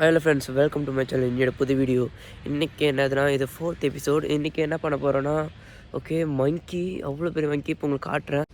Hello friends, welcome to my channel. என்னோட புது video. இன்றைக்கி என்னதுன்னா, இது 4th எபிசோட். இன்றைக்கி என்ன பண்ண போகிறோன்னா, ஓகே மங்கி, அவ்வளோ பெரிய மங்கி இப்போ உங்களுக்கு காட்டுறேன்.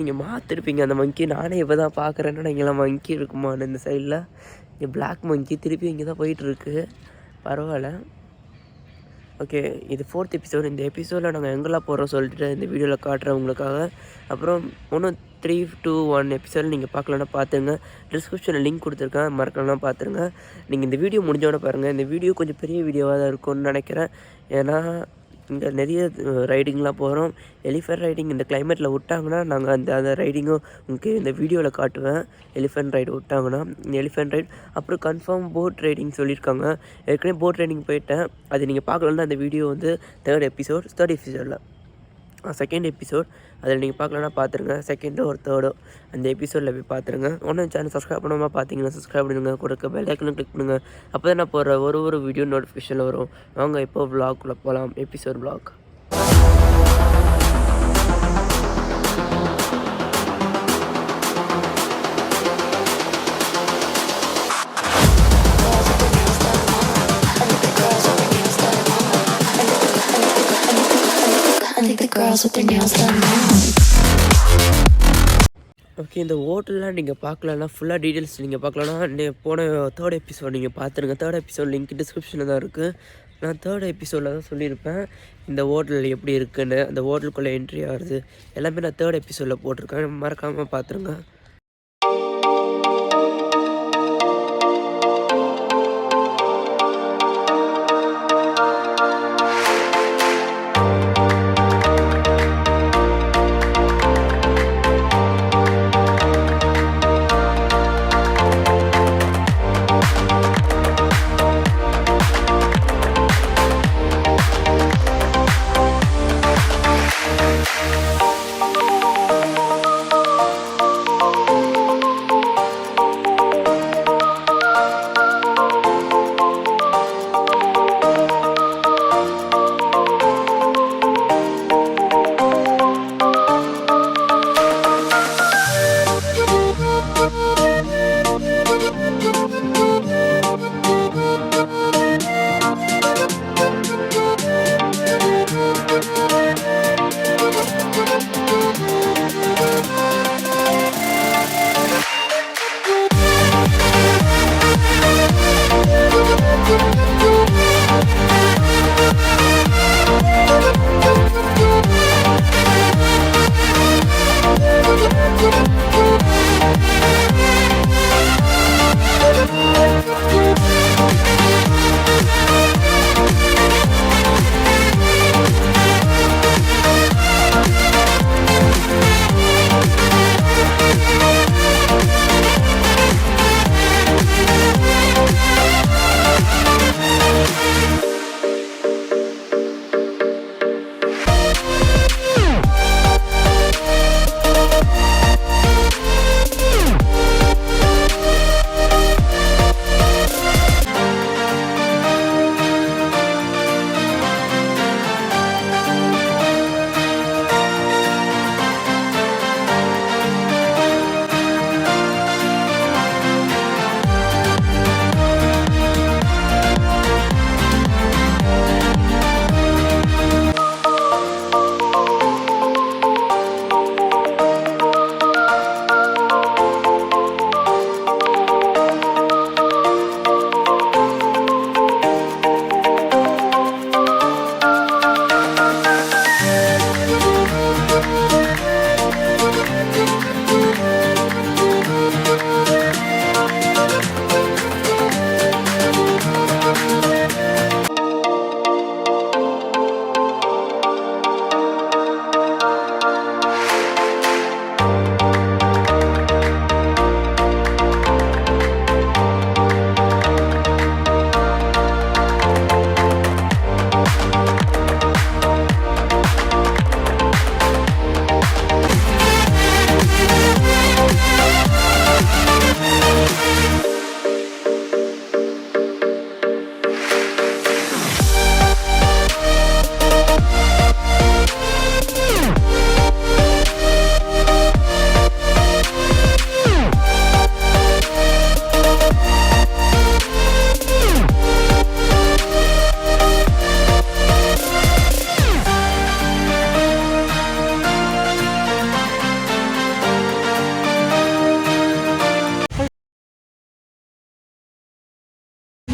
நீங்கள் மாற்றிருப்பீங்க அந்த மங்கி. நானே இப்போ தான் பார்க்குறேன்னா இங்கெல்லாம் மங்கி இருக்குமான்னு. இந்த சைடில் இங்கே பிளாக் மங்கி திருப்பி இங்கே தான் போயிட்டுருக்கு. பரவாயில்ல. ஓகே, இது 4th எபிசோட். இந்த எபிசோடில் நாங்கள் எங்கெல்லாம் போகிறோம் சொல்லிட்டு இந்த வீடியோவில் காட்டுறேன் உங்களுக்காக. அப்புறம் ஒன்றும் 3, 2, 1 எபிசோட் நீங்கள் பார்க்கலன்னா பார்த்துங்க. டிஸ்கிரிப்ஷனில் லிங்க் கொடுத்துருக்கேன், மறக்கலாம் பார்த்துருங்க. நீங்கள் இந்த வீடியோ முடிஞ்சோட பாருங்கள். இந்த வீடியோ கொஞ்சம் பெரிய வீடியோவாக தான் இருக்கும்னு நினைக்கிறேன். ஏன்னா இங்கே நிறைய ரைடிங்லாம் போகிறோம். எலிஃபென்ட் ரைடிங் இந்த கிளைமேட்டில் விட்டாங்கன்னா நாங்கள் அந்த ரைடிங்கும் உங்களுக்கு இந்த வீடியோவில் காட்டுவேன். எலிஃபென்ட் ரைடு விட்டாங்கன்னா எலிஃபென்ட் ரைட். அப்புறம் கன்ஃபார்ம் போட் ரைடிங் சொல்லியிருக்காங்க. ஏற்கனவே போட் ரைடிங் போயிட்டேன். அது நீங்கள் பார்க்கலன்னா அந்த வீடியோ வந்து தேர்ட் எபிசோடில் செகண்ட் எபிசோட் அதில் நீங்கள் பார்க்கலன்னா பார்த்துருங்க. செகண்டோ ஒரு தேர்டோ அந்த எபிசோடில் போய் பார்த்துருங்க. ஒன்றும் சேனல் சப்ஸ்கிரைப் பண்ணாமல் பார்த்தீங்கன்னா சப்ஸ்கிரைப் பண்ணுங்கள், கொடுக்க பெல் ஐக்கனும் கிளிக் பண்ணுங்கள். அப்போ தான் நான் போகிற ஒரு வீடியோ நோட்டிஃபிகேஷனில் வரும். வாங்க இப்போ விளாக்குள்ளே போகலாம். Episode vlog. ஓகே, இந்த ஹோட்டல்லாம் நீங்கள் பார்க்கலன்னா ஃபுல்லாக டீட்டெயில்ஸ் நீங்கள் பார்க்கலன்னா போன தேர்ட் எபிசோட் நீங்கள் பார்த்துருங்க. தேர்ட் எபிசோட் லிங்க் டிஸ்கிரிப்ஷனில் தான் இருக்குது. நான் தேர்ட் எபிசோடில் தான் சொல்லியிருப்பேன் இந்த ஹோட்டல் எப்படி இருக்குன்னு. அந்த ஹோட்டலுக்குள்ளே என்ட்ரி ஆகுது எல்லாமே நான் தேர்ட் எபிசோடில் போட்டிருக்கேன். மறக்காமல் பார்த்துருங்க.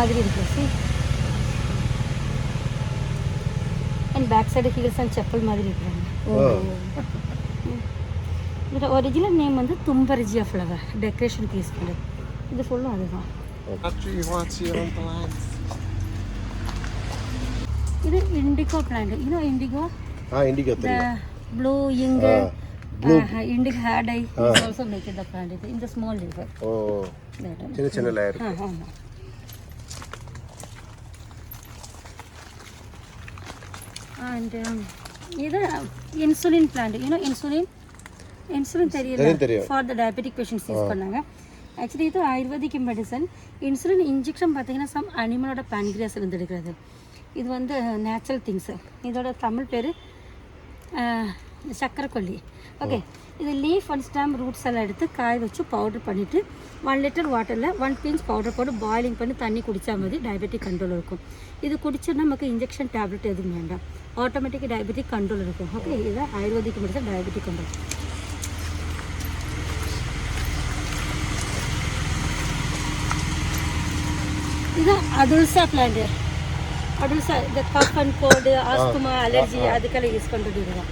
மாதிரி இருக்குது. See, and back side heels and chappal மாதிரி இருக்குறாங்க. இதோட ஒரிஜினல் நேம் வந்து தும்பர்ஜியா ஃப்ளவர், டெக்கரேஷனுக்கு யூஸ் பண்ணுறது. இது ஃபுல்லும் அதுதான். இது indigo plant. You no indigo? Indigo தெரியும். The blue ink, indigo hair dye is also make it the plant in the small leaf. சின்ன லேயர். ஆமா. And இது insulin plant. You know insulin தெரியல? For the diabetic patients use பண்ணாங்க. Actually இது ayurvedic medicine. Insulin injection பார்த்தீங்கன்னா some அனிமலோட pancreas இருந்து எடுக்கிறது. இது வந்து நேச்சுரல் திங்ஸு. இதோட தமிழ் பேர் சக்கரைக்கொல்லி. ஓகே, இது லீஃப் அண்ட் ஸ்டெம் ரூட்ஸ் எல்லாம் எடுத்து காய வச்சு பவுடர் பண்ணிவிட்டு 1 லிட்டர் வாட்டரில் 1 பிஞ்ச் பவுடர் போட்டு பாயிலிங் பண்ணி தண்ணி குடித்தா மாதிரி டயபெட்டிக் கண்ட்ரோல் இருக்கும். இது குடிச்சோன்னா நமக்கு இன்ஜெக்ஷன் டேப்லெட் எதுவும் வேண்டாம், ஆட்டோமேட்டிக்காக டயபெட்டிக் கண்ட்ரோல் இருக்கும். ஓகே, இதுதான் ஆயுர்வேதிக் மெடிசன் டயபெட்டிக் கண்ட்ரோல். இது அதுல்சா பிளான்ட். அதுல்சா இந்த cough and cold, asthma, allergy அதுக்கெல்லாம் யூஸ் பண்ணுறது இதுதான்.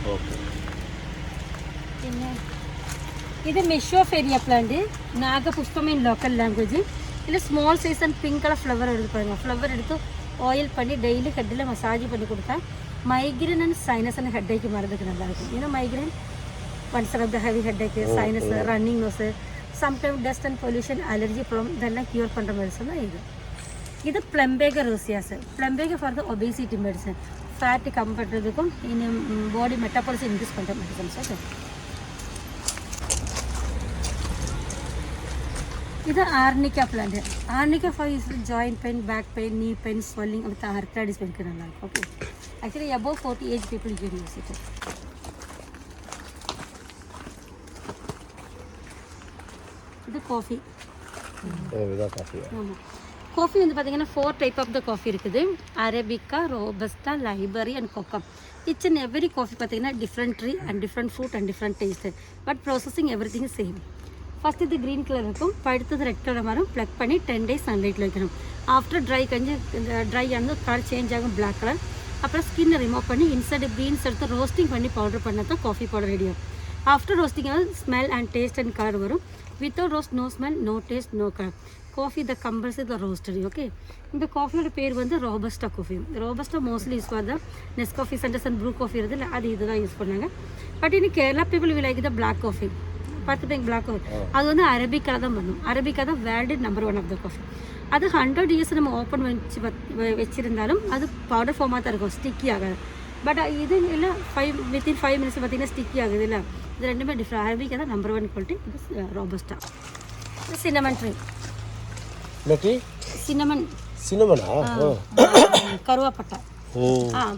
இது மெஷோஃபேரியா பிளான்ட். நாகபுஷ்பம் இன் லோக்கல் லாங்குவேஜ். இதில் small size and pink colour flower எடுத்து பாருங்க. ஃப்ளவர் எடுத்து ஆயில் பண்ணி டெய்லி ஹெட்டில் மசாஜ் பண்ணி கொடுத்தா migraine and sinus and headache வரதுக்கு நல்லாயிருக்கும். ஏன்னா migraine once of the heavy headache, sinus, running nose, sometime dust and pollution, allergy problem இதெல்லாம் க்யூர் பண்ணுற மெடிசன் தான் இது. இது பிளம்பேக ரோசியாஸ். Plumbago for the obesity medicine, fat கம் பண்ணுறதுக்கும் இன்னும் பாடி மெட்டபாலிசம் இன்க்ரீஸ் பண்ணுற மெடிசன்ஸ். ஓகே, இது arnica plant. Arnica for joint pain, back pain, knee pain, swelling with arthritis பெயினுக்கு நல்லா இருக்கும். Okay, actually above 40 age people can use it. இது coffee. ஆமாம், காஃபி வந்து பார்த்தீங்கன்னா 4 டைப் ஆஃப் த காஃபி இருக்குது. அரபிக்கா, ரோபஸ்டா, லைபரி அண்ட் கொக்கம். It's and every coffee பார்த்தீங்கன்னா different tree and different fruit and different taste, but processing everything same. First இது green colour இருக்கும், அடுத்தது ரெட் கலர் வரும். Plug பண்ணி 10 days சன்லைட்டில் வைக்கணும். After try கஞ்சி இந்த ட்ரை ஆனது கலர் சேஞ்ச் ஆகும், பிளாக் கலர். அப்புறம் ஸ்கின்னை ரிமூவ் பண்ணி இன்சைடு பீன்ஸ் எடுத்து ரோஸ்டிங் பண்ணி பவுடர் பண்ணால் தான் காஃபி பவுடர் ரெடி ஆகும். After roasting smell and taste and colour வரும். Without roast no smell, no taste, no colour. Coffee the compulsory the roastery. Okay, இந்த காஃபியோட பேர் வந்து robusta coffee. Robusta mostly use பண்ண Nescafe, centres and Bru coffee இருக்குது, அது இதுதான் use பண்ணாங்க. பட் இன்னும் Kerala people will like the black coffee. பார்த்துட்டு பிளாக் காஃபி அது வந்து அரபிக்கா தான் பண்ணும். அரபிக்கா தான் world number 1 of the coffee. அது 100 years நம்ம ஓப்பன் வச்சுருந்தாலும் அது பவுடர் ஃபார்மாக தான் இருக்கும், ஸ்டிக்கி ஆகாது. பட் இது இல்லை வித்தின் 5 minutes பார்த்தீங்கன்னா ஸ்டிக்கி ஆகுது இல்லை. இது ரெண்டுமே டிஃப்ரெண்ட். அரபிக்கா தான் நம்பர் 1 குவாலிட்டி. இது ரோபஸ்டா. Cinnamon tree. சின்னமனா கருவாப்பட்டை.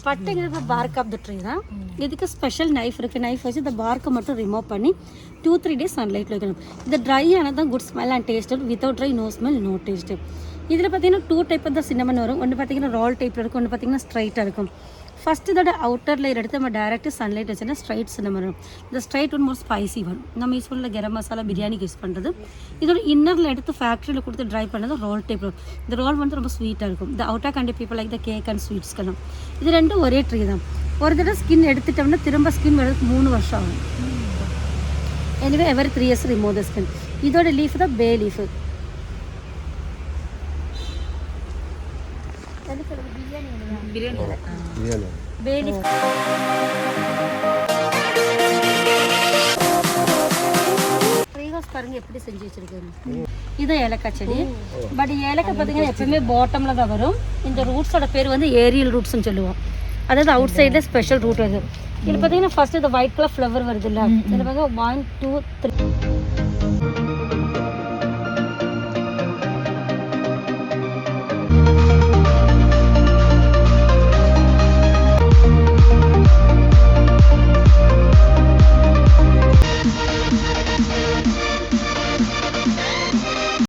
பட்டைங்கிறது பார்க் ஆஃப் த ட்ரீ தான். இதுக்கு ஸ்பெஷல் நைஃப் இருக்குது. நைஃப் வச்சு இந்த பார்க்கை மட்டும் ரிமூவ் பண்ணி 2-3 days சன்லைட்டில் வைக்கணும். இந்த ட்ரை ஆனால் தான் good smell and taste. Without dry no smell, no taste. இதில் பார்த்தீங்கன்னா 2 டைப் ஆஃப் தான் சின்னமன் வரும். ஒன்று பார்த்தீங்கன்னா ரால் டைப்பில் இருக்கும், ஒன்று பார்த்தீங்கன்னா ஸ்ட்ரைட்டாக இருக்கும். ஃபஸ்ட்டு இதோட அவுட்டர் லேயர் எடுத்து நம்ம டேரெக்டாக சன்லைட் வச்சுன்னா ஸ்ட்ரைட் சின்னமன் வரும். இந்த ஸ்ட்ரைட் ஒன்று மோர் ஸ்பைசி வரும். நம்ம யூஸ் பண்ணல கரம் மசாலா, பிரியாணிக்கு யூஸ் பண்ணுறது. இதோட இன்னரில் எடுத்து ஃபேக்ட்ரியில் கொடுத்து ட்ரை பண்ணது ரோல் டைப் வரும். இந்த ரோல் வந்து ரொம்ப ஸ்வீட்டாக இருக்கும். இந்த outer Kandy people like the cake and ஸ்வீட்ஸ்க்கெல்லாம். இது ரெண்டும் ஒரே ட்ரீ தான். ஒரு தடவை ஸ்கின் எடுத்துட்டோம்னா திரும்ப ஸ்கின் வரதுக்கு 3 வருஷம் ஆகும். Anyway every 3 years remove the skin. இதோட லீஃப் தான் பே லீஃபு. பே லீஃப் பாருங்க எப்படி செஞ்சு வச்சிருக்காங்க. இது ஏலக்காய் செடி. பட் ஏலக்காய் பார்த்தீங்கன்னா எப்பவுமே பாட்டமில் தான் வரும். இந்த ரூட்ஸோட பேர் வந்து ஏரியல் ரூட்ஸ்ன்னு சொல்லுவோம். அதாவது அவுட் சைடில் ஸ்பெஷல் ரூட் அது. இதில் பார்த்தீங்கன்னா ஃபர்ஸ்ட் இந்த ஒயிட் கலர் ஃப்ளவர் வருது இல்லை, இதில் வந்து 1 2 3